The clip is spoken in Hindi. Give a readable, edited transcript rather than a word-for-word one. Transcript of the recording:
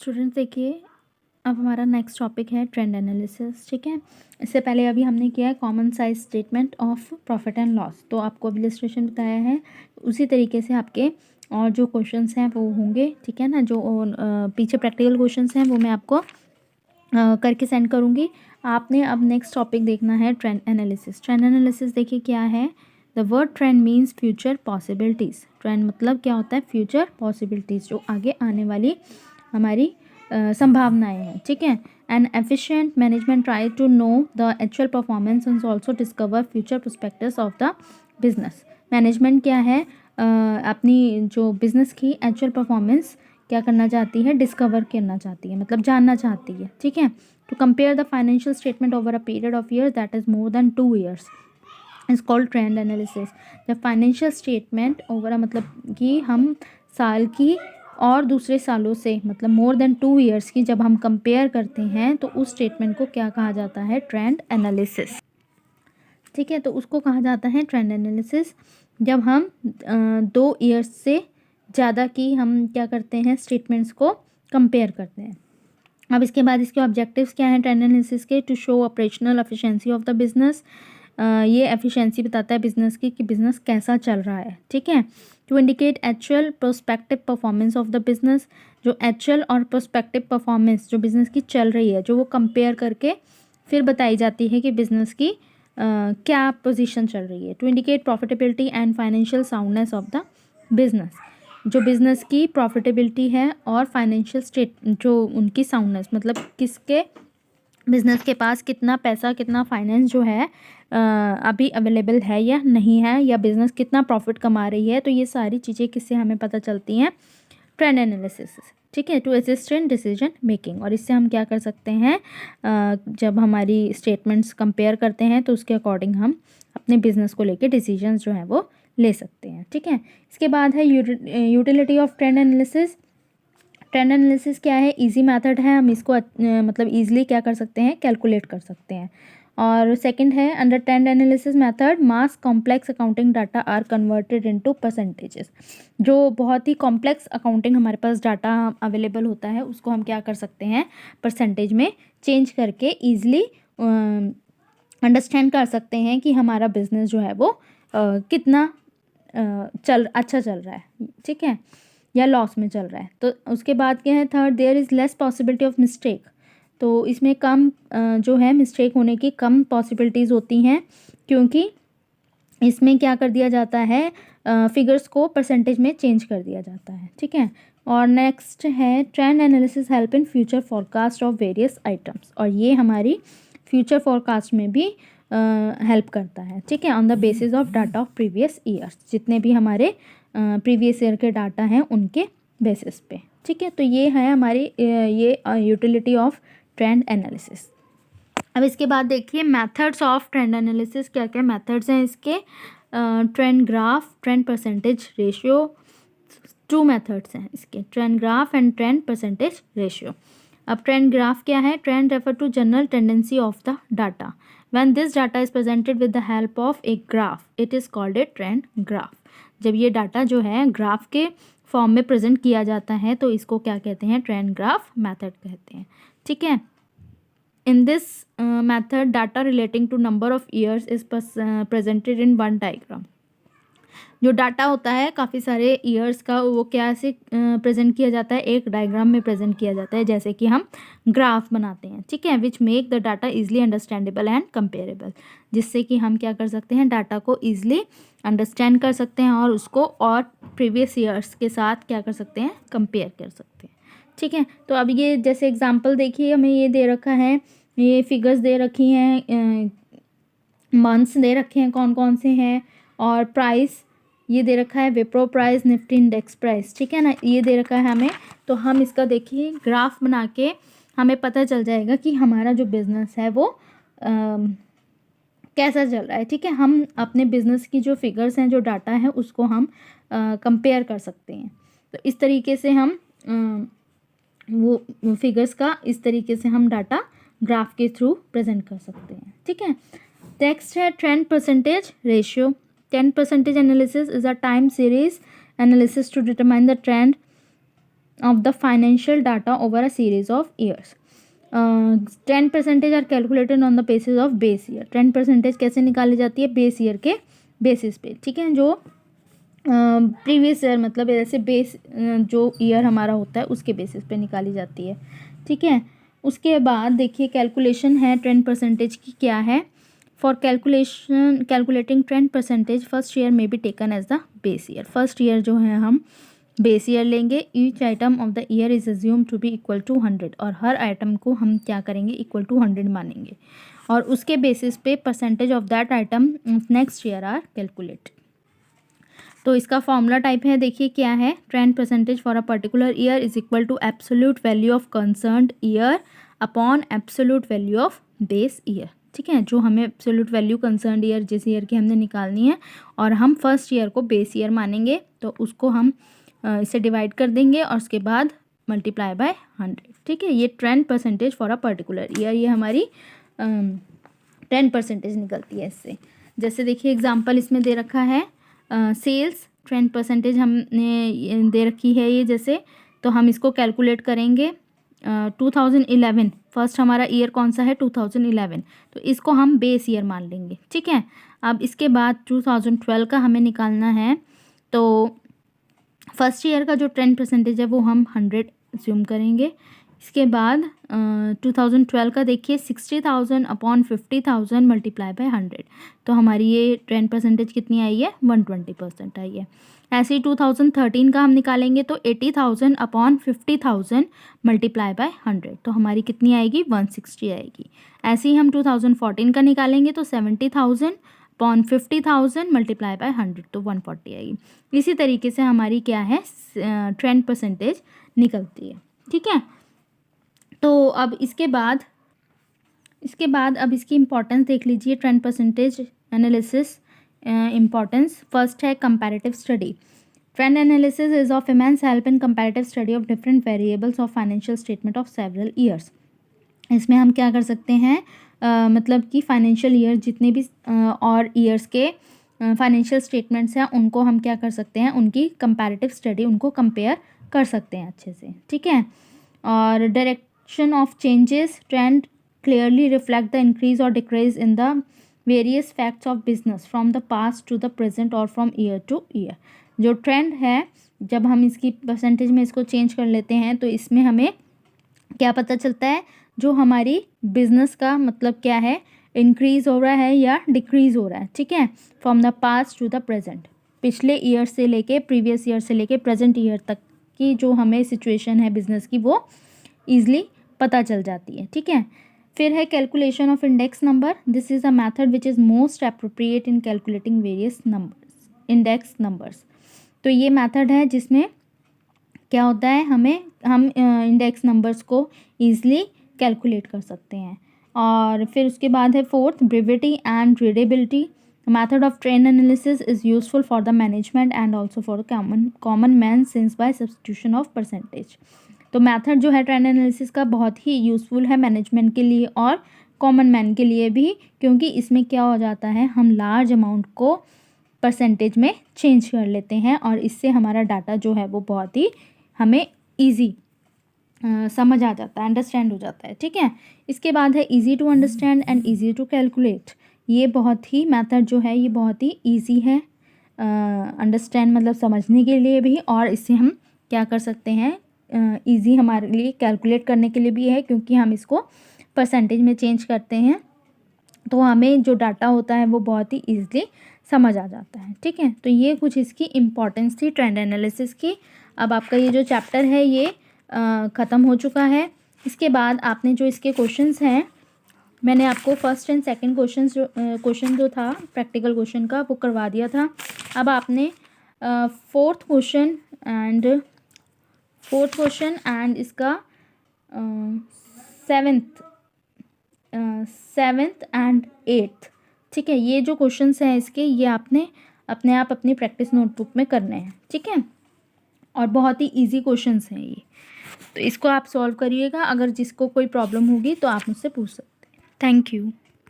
स्टूडेंट्स देखिए, अब हमारा नेक्स्ट टॉपिक है ट्रेंड एनालिसिस। ठीक है, इससे पहले अभी हमने किया है common size statement of profit and loss, तो आपको अभी इलस्ट्रेशन बताया है। उसी तरीके से आपके और जो क्वेश्चंस हैं वो होंगे, ठीक है ना। जो पीछे प्रैक्टिकल क्वेश्चंस हैं वो मैं आपको करके सेंड करूँगी। आपने अब नेक्स्ट टॉपिक देखना है ट्रेंड एनालिसिस। ट्रेंड एनालिसिस देखिए क्या है। The word trend means future possibilities. Trend मतलब क्या होता है? फ्यूचर पॉसिबिलिटीज़, जो आगे आने वाली हमारी संभावनाएं हैं। ठीक है, an efficient management try to know the actual performance and also discover future prospects of the business. Management क्या है? अपनी जो बिजनेस की एक्चुअल परफॉर्मेंस क्या करना चाहती है? डिस्कवर करना चाहती है, मतलब जानना चाहती है। ठीक है, to compare the financial statement over a period of years that is more than 2 years is called trend analysis. जब फाइनेंशियल स्टेटमेंट ओवर मतलब कि हम साल की और दूसरे सालों से मतलब मोर देन 2 years की जब हम कंपेयर करते हैं तो उस स्टेटमेंट को क्या कहा जाता है? Trend analysis. ठीक है, तो उसको कहा जाता है ट्रेंड एनालिसिस जब हम 2 years से ज़्यादा की हम क्या करते हैं? स्टेटमेंट्स को कंपेयर करते हैं। अब इसके बाद इसके ऑब्जेक्टिव्स क्या हैं ट्रेंड एनालिसिस के? To show operational efficiency of the business. ये एफिशिएंसी बताता है बिजनेस की कि बिजनेस कैसा चल रहा है। ठीक है, to indicate actual prospective performance of the business. जो एक्चुअल और प्रोस्पेक्टिव परफॉर्मेंस जो बिजनेस की चल रही है, जो वो कंपेयर करके फिर बताई जाती है कि बिजनेस की क्या पोजीशन चल रही है। To indicate profitability and financial soundness of the business. जो बिज़नेस की प्रॉफिटेबिलिटी है और फाइनेंशियल स्टेट जो उनकी साउंडनेस, मतलब किसके बिज़नेस के पास कितना पैसा, कितना फाइनेंस जो है अभी अवेलेबल है या नहीं है, या बिज़नेस कितना प्रॉफिट कमा रही है। तो ये सारी चीज़ें किससे हमें पता चलती हैं? Trend analysis. ठीक है, to assist in decision making. और इससे हम क्या कर सकते हैं? जब हमारी स्टेटमेंट्स कंपेयर करते हैं तो उसके अकॉर्डिंग हम अपने बिजनेस को लेके डिसीजंस जो हैं वो ले सकते हैं। ठीक है, इसके बाद है utility of trend analysis. Trend analysis क्या है? इजी मेथड है, हम इसको मतलब इजीली क्या कर सकते हैं? कैलकुलेट कर सकते हैं। और सेकंड है under trend analysis method mass complex accounting data are converted into percentages. जो बहुत ही कॉम्प्लेक्स अकाउंटिंग हमारे पास डाटा अवेलेबल होता है उसको हम क्या कर सकते हैं? परसेंटेज में चेंज करके ईजिली अंडरस्टैंड कर सकते हैं कि हमारा बिजनेस जो है वो कितना अच्छा चल रहा है, ठीक है, या लॉस में चल रहा है। तो उसके बाद क्या है? Third, there is less possibility of mistake. तो इसमें कम जो है मिस्टेक होने की कम पॉसिबिलिटीज़ होती हैं, क्योंकि इसमें क्या कर दिया जाता है? फिगर्स को परसेंटेज में चेंज कर दिया जाता है। ठीक है, और नेक्स्ट है trend analysis help in future forecast of various items. और ये हमारी फ्यूचर फॉरकास्ट में भी हेल्प करता है। ठीक है, on the basis of data of previous years, जितने भी हमारे प्रीवियस ईयर के डाटा हैं उनके बेसिस पे। ठीक है, तो ये है हमारी ये यूटिलिटी ऑफ ट्रेंड एनालिसिस। अब इसके बाद देखिए मेथड्स ऑफ ट्रेंड एनालिसिस, क्या क्या मेथड्स हैं इसके? Trend graph, trend percentage ratio. 2 methods हैं इसके, trend graph and trend percentage ratio. अब ट्रेंड ग्राफ क्या है? Trend refer to general tendency of the data. When this data is presented with the help of a graph it is called a trend graph. जब ये डाटा जो है ग्राफ के फॉर्म में प्रेजेंट किया जाता है तो इसको क्या कहते हैं? ट्रेंड ग्राफ मेथड कहते हैं। ठीक है, in this method data relating to number of years is presented in one diagram। जो डाटा होता है काफ़ी सारे ईयर्स का, वो क्या से प्रेजेंट किया जाता है? एक डायग्राम में प्रेजेंट किया जाता है, जैसे कि हम ग्राफ बनाते हैं। ठीक है, which make the data easily understandable and comparable, जिससे कि हम क्या कर सकते हैं? डाटा को ईजिली अंडरस्टैंड कर सकते हैं और उसको और प्रीवियस ईयर्स के साथ क्या कर सकते हैं? कंपेयर कर सकते हैं। ठीक है, तो अब ये जैसे एग्जांपल देखिए, हमें ये दे रखा है, ये फिगर्स दे रखी हैं, मंथ्स दे रखे हैं कौन कौन से हैं, और प्राइस ये दे रखा है, Wipro price, Nifty index price. ठीक है ना, ये दे रखा है हमें। तो हम इसका देखिए ग्राफ बना के हमें पता चल जाएगा कि हमारा जो बिज़नेस है वो कैसा चल रहा है। ठीक है, हम अपने बिज़नेस की जो फिगर्स हैं, जो डाटा है, उसको हम कंपेयर कर सकते हैं। तो इस तरीके से हम वो फिगर्स का इस तरीके से हम डाटा ग्राफ के थ्रू प्रेजेंट कर सकते हैं। ठीक है, नेक्स्ट है trend percentage ratio. Trend percentage analysis is a time series analysis to determine the trend of the financial data over a series of years. 10% are calculated on the basis of base year. 10% कैसे निकाली जाती है? बेस ईयर के बेसिस पे, ठीक है, जो प्रीवियस ईयर मतलब ऐसे बेस जो ईयर हमारा होता है उसके बेसिस पे निकाली जाती है, ठीक है। उसके बाद देखिए कैलकुलेशन है 10% की क्या है। फॉर कैलकुलेटिंग 10% फर्स्ट ईयर में be taken as the base year. First year जो है हम बेस ईयर लेंगे। Each item of the year is assume to be equal to 100, और हर आइटम को हम क्या करेंगे? इक्वल टू 100 मानेंगे, और उसके बेसिस पे percentage of that item next year are calculate. तो इसका फॉर्मूला टाइप है, देखिए क्या है। 10% for a particular year is equal to absolute value of concerned year upon absolute value of base year, ठीक है। जो हमें एब्सोल्यूट वैल्यू कंसर्न्ड ईयर जिस ईयर की हमने निकालनी है, और हम फर्स्ट ईयर को बेस ईयर मानेंगे, तो उसको हम इसे डिवाइड कर देंगे और उसके बाद मल्टीप्लाई बाय 100, ठीक है। ये 10% फॉर अ पर्टिकुलर ईयर, ये हमारी 10% निकलती है इससे। जैसे देखिए एग्जांपल इसमें दे रखा है, सेल्स 10% हमने दे रखी है ये, जैसे तो हम इसको कैलकुलेट करेंगे 2011। फर्स्ट हमारा ईयर कौन सा है? 2011, तो इसको हम बेस ईयर मान लेंगे, ठीक है। अब इसके बाद 2012 का हमें निकालना है, तो फर्स्ट ईयर का जो 10% है वो हम 100 अज्यूम करेंगे। इसके बाद 2012 का देखिए 60,000 अपॉन 50,000 मल्टीप्लाई बाय 100, तो हमारी ये 10% कितनी आई है? 120% आई है। ऐसे ही 2013 का हम निकालेंगे तो 80,000 अपॉन 50,000 मल्टीप्लाई बाय 100, तो हमारी कितनी आएगी? 160 आएगी। ऐसे ही हम 2014 का निकालेंगे तो 70,000 अपॉन 50,000 मल्टीप्लाई बाय 100, तो 140 आएगी। इसी तरीके से हमारी क्या है 10% निकलती है, ठीक है। तो अब इसके बाद अब इसकी इम्पोर्टेंस देख लीजिए। 10% एनालिसिस इम्पोर्टेंस, फर्स्ट है comparative study. Trend analysis is of immense help in comparative study of different variables of financial statement of several years. इसमें हम क्या कर सकते हैं, मतलब कि फाइनेंशियल ईयर जितने भी और ईयर्स के फाइनेंशियल स्टेटमेंट्स हैं उनको हम क्या कर सकते हैं, उनकी कंपैरेटिव स्टडी, उनको कंपेयर कर सकते हैं अच्छे से, ठीक है। और direction of changes, trend clearly reflect the increase और decrease in the various facts of business from the past to the present और फ्रॉम ईयर टू ईयर। जो ट्रेंड है, जब हम इसकी परसेंटेज में इसको चेंज कर लेते हैं तो इसमें हमें क्या पता चलता है, जो हमारी बिजनेस का मतलब क्या है, इंक्रीज हो रहा है या डिक्रीज हो रहा है, ठीक है, from the past to the present. पिछले ईयर से लेके, प्रीवियस ईयर से लेके प्रेजेंट ईयर तक की जो हमें सिचुएशन है बिजनेस की, वो ईजिली पता चल जाती है, ठीक है। फिर है calculation of index number. This is a method which is most appropriate in calculating various numbers, index numbers. तो ये मेथड है जिसमें क्या होता है, हम इंडेक्स नंबर्स को ईजिली कैलकुलेट कर सकते हैं। और फिर उसके बाद है fourth, brevity and readability. Method of trend analysis is useful for the management and also for common man since by substitution of percentage. तो मेथड जो है ट्रेंड एनालिसिस का बहुत ही यूज़फुल है मैनेजमेंट के लिए और कॉमन मैन के लिए भी, क्योंकि इसमें क्या हो जाता है, हम लार्ज अमाउंट को परसेंटेज में चेंज कर लेते हैं और इससे हमारा डाटा जो है वो बहुत ही हमें ईजी समझ आ जाता है, अंडरस्टैंड हो जाता है, ठीक है। इसके बाद है easy to understand and easy to calculate. ये बहुत ही मेथड जो है ये बहुत ही ईजी है अंडरस्टैंड मतलब समझने के लिए भी, और इससे हम क्या कर सकते हैं, ईजी हमारे लिए कैलकुलेट करने के लिए भी है, क्योंकि हम इसको परसेंटेज में चेंज करते हैं तो हमें जो डाटा होता है वो बहुत ही ईजिली समझ आ जाता है, ठीक है। तो ये कुछ इसकी इम्पोर्टेंस थी ट्रेंड एनालिसिस की। अब आपका ये जो चैप्टर है ये ख़त्म हो चुका है। इसके बाद आपने जो इसके क्वेश्चंस हैं, मैंने आपको फर्स्ट एंड सेकंड क्वेश्चन जो था प्रैक्टिकल क्वेश्चन का वो करवा दिया था। अब आपने फोर्थ क्वेश्चन एंड इसका सेवेंथ एंड एट्थ, ठीक है, ये जो क्वेश्चंस हैं इसके, ये आपने अपने आप अपनी प्रैक्टिस नोटबुक में करने हैं, ठीक है। और बहुत ही इजी क्वेश्चंस हैं ये, तो इसको आप सॉल्व करिएगा। अगर जिसको कोई प्रॉब्लम होगी तो आप मुझसे पूछ सकते हैं। Thank you.